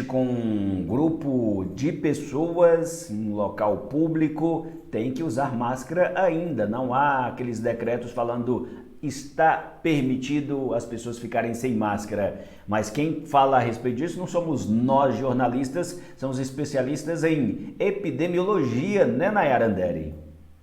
Com um grupo de pessoas em local público tem que usar máscara ainda. Não há aqueles decretos falando está permitido as pessoas ficarem sem máscara. Mas quem fala a respeito disso não somos nós jornalistas, são os especialistas em epidemiologia, né, Nayara Andere?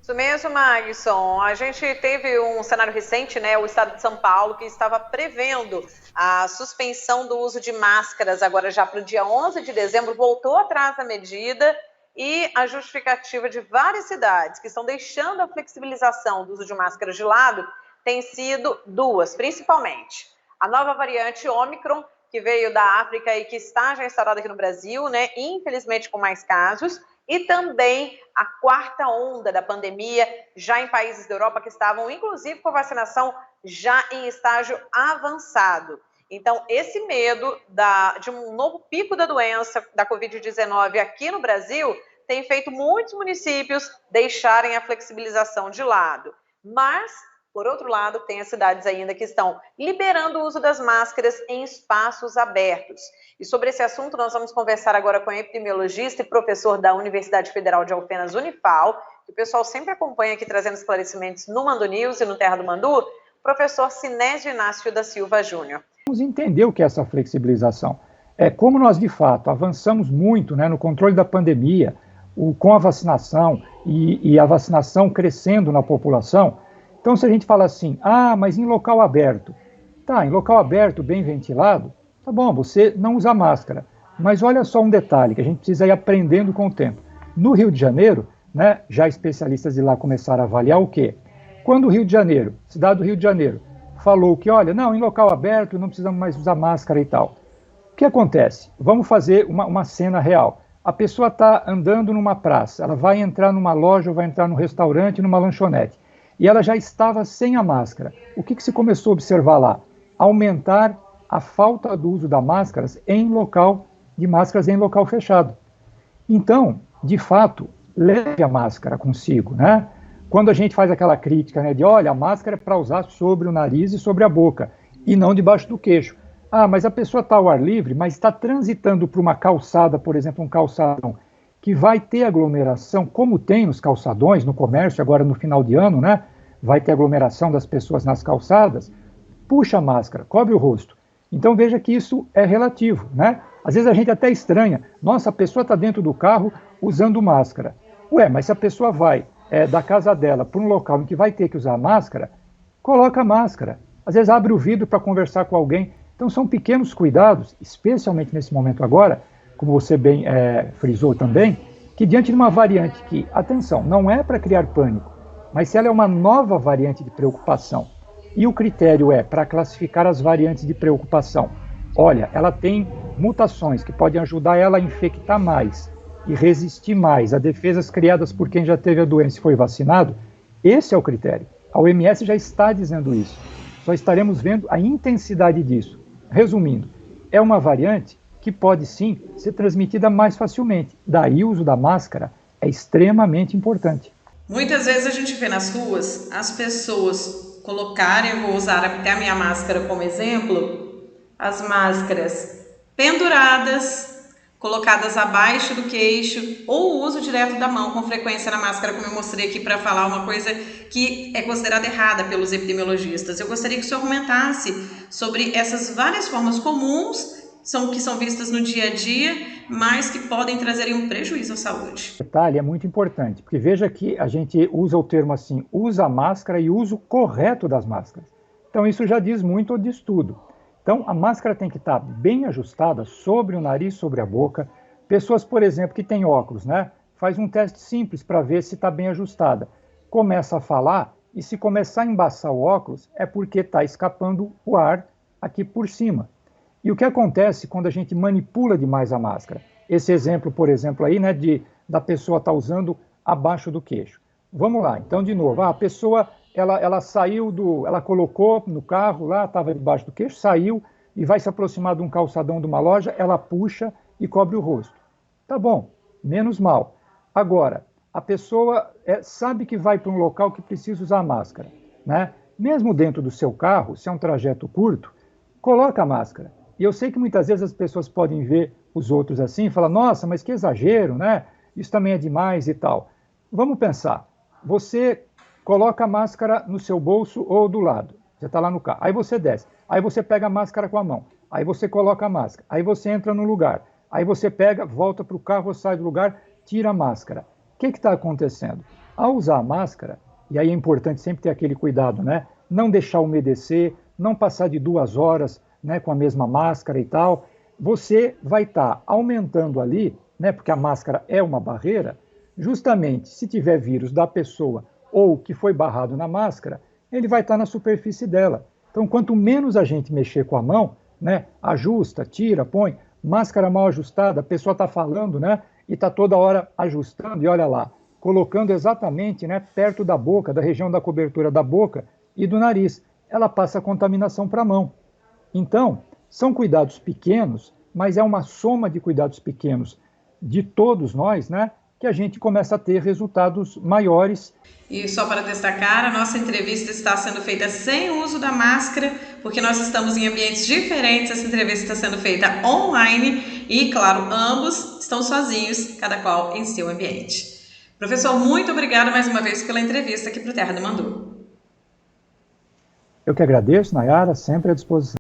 Isso mesmo, Magson. A gente teve um cenário recente, né? O estado de São Paulo, que estava prevendo a suspensão do uso de máscaras agora já para o dia 11 de dezembro, voltou atrás da medida e a justificativa de várias cidades que estão deixando a flexibilização do uso de máscaras de lado tem sido duas, principalmente. A nova variante Ômicron, que veio da África e que está já instalada aqui no Brasil, né? Infelizmente com mais casos, e também a quarta onda da pandemia, já em países da Europa que estavam, inclusive, com vacinação já em estágio avançado. Então, esse medo de um novo pico da doença, da Covid-19 aqui no Brasil, tem feito muitos municípios deixarem a flexibilização de lado. Mas, por outro lado, tem as cidades ainda que estão liberando o uso das máscaras em espaços abertos. E sobre esse assunto nós vamos conversar agora com o epidemiologista e professor da Universidade Federal de Alfenas, Unifal, que o pessoal sempre acompanha aqui trazendo esclarecimentos no Mandu News e no Terra do Mandu, professor Sinésio Inácio da Silva Júnior. Vamos entender o que é essa flexibilização. Como nós, de fato, avançamos muito, né, no controle da pandemia, com a vacinação e a vacinação crescendo na população. Então, se a gente fala assim, mas em local aberto, tá, em local aberto, bem ventilado, tá bom, você não usa máscara. Mas olha só um detalhe que a gente precisa ir aprendendo com o tempo. No Rio de Janeiro, né, já especialistas de lá começaram a avaliar o quê? Quando o Rio de Janeiro, cidade do Rio de Janeiro, falou que, olha, não, em local aberto não precisamos mais usar máscara e tal. O que acontece? Vamos fazer uma cena real. A pessoa está andando numa praça, ela vai entrar numa loja, ou vai entrar num restaurante, numa lanchonete, e ela já estava sem a máscara. O que se começou a observar lá? Aumentar a falta do uso das máscaras em local fechado. Então, de fato, leve a máscara consigo, né? Quando a gente faz aquela crítica, né, de olha, a máscara é para usar sobre o nariz e sobre a boca, e não debaixo do queixo. Mas a pessoa está ao ar livre, mas está transitando por uma calçada, por exemplo, um calçadão, que vai ter aglomeração, como tem nos calçadões, no comércio, agora no final de ano, né? Vai ter aglomeração das pessoas nas calçadas, puxa a máscara, cobre o rosto. Então veja que isso é relativo, né? Às vezes a gente até estranha, nossa, a pessoa está dentro do carro usando máscara. Mas se a pessoa vai da casa dela para um local em que vai ter que usar máscara, coloca a máscara. Às vezes abre o vidro para conversar com alguém. Então são pequenos cuidados, especialmente nesse momento agora, como você bem frisou também, que diante de uma variante que, atenção, não é para criar pânico, mas se ela é uma nova variante de preocupação, e o critério é para classificar as variantes de preocupação, olha, ela tem mutações que podem ajudar ela a infectar mais e resistir mais a defesas criadas por quem já teve a doença e foi vacinado, esse é o critério. A OMS já está dizendo isso. Só estaremos vendo a intensidade disso. Resumindo, é uma variante que pode sim ser transmitida mais facilmente. Daí o uso da máscara é extremamente importante. Muitas vezes a gente vê nas ruas as pessoas colocarem, eu vou usar até a minha máscara como exemplo, as máscaras penduradas, colocadas abaixo do queixo, ou o uso direto da mão com frequência na máscara, como eu mostrei aqui para falar uma coisa que é considerada errada pelos epidemiologistas. Eu gostaria que o senhor comentasse sobre essas várias formas comuns que são vistas no dia a dia, mas que podem trazer um prejuízo à saúde. O detalhe é muito importante, porque veja que a gente usa o termo assim, usa a máscara e uso correto das máscaras. Então isso já diz muito ou diz tudo. Então, a máscara tem que estar bem ajustada sobre o nariz, sobre a boca. Pessoas, por exemplo, que têm óculos, né? Faz um teste simples para ver se está bem ajustada. Começa a falar e se começar a embaçar o óculos é porque está escapando o ar aqui por cima. E o que acontece quando a gente manipula demais a máscara? Esse exemplo, por exemplo, aí, né, da pessoa estar usando abaixo do queixo. Vamos lá, então, de novo, a pessoa... Ela saiu ela colocou no carro lá, estava debaixo do queixo, saiu e vai se aproximar de um calçadão de uma loja, ela puxa e cobre o rosto. Tá bom, menos mal. Agora, a pessoa sabe que vai para um local que precisa usar máscara, né? Mesmo dentro do seu carro, se é um trajeto curto, coloca a máscara. E eu sei que muitas vezes as pessoas podem ver os outros assim e fala, nossa, mas que exagero, né? Isso também é demais e tal. Vamos pensar, você coloca a máscara no seu bolso ou do lado, você está lá no carro, aí você desce, aí você pega a máscara com a mão, aí você coloca a máscara, aí você entra no lugar, aí você pega, volta para o carro, sai do lugar, tira a máscara. O que está acontecendo? Ao usar a máscara, e aí é importante sempre ter aquele cuidado, né? Não deixar umedecer, não passar de 2 horas, né, com a mesma máscara e tal, você vai estar aumentando ali, né, porque a máscara é uma barreira, justamente se tiver vírus da pessoa ou que foi barrado na máscara, ele vai estar na superfície dela. Então, quanto menos a gente mexer com a mão, né, ajusta, tira, põe, máscara mal ajustada, a pessoa está falando, né, e está toda hora ajustando, e olha lá, colocando exatamente, né, perto da boca, da região da cobertura da boca e do nariz. Ela passa a contaminação para a mão. Então, são cuidados pequenos, mas é uma soma de cuidados pequenos de todos nós, né, que a gente começa a ter resultados maiores. E só para destacar, a nossa entrevista está sendo feita sem o uso da máscara, porque nós estamos em ambientes diferentes, essa entrevista está sendo feita online e, claro, ambos estão sozinhos, cada qual em seu ambiente. Professor, muito obrigada mais uma vez pela entrevista aqui para o Terra do Mandu. Eu que agradeço, Nayara, sempre à disposição.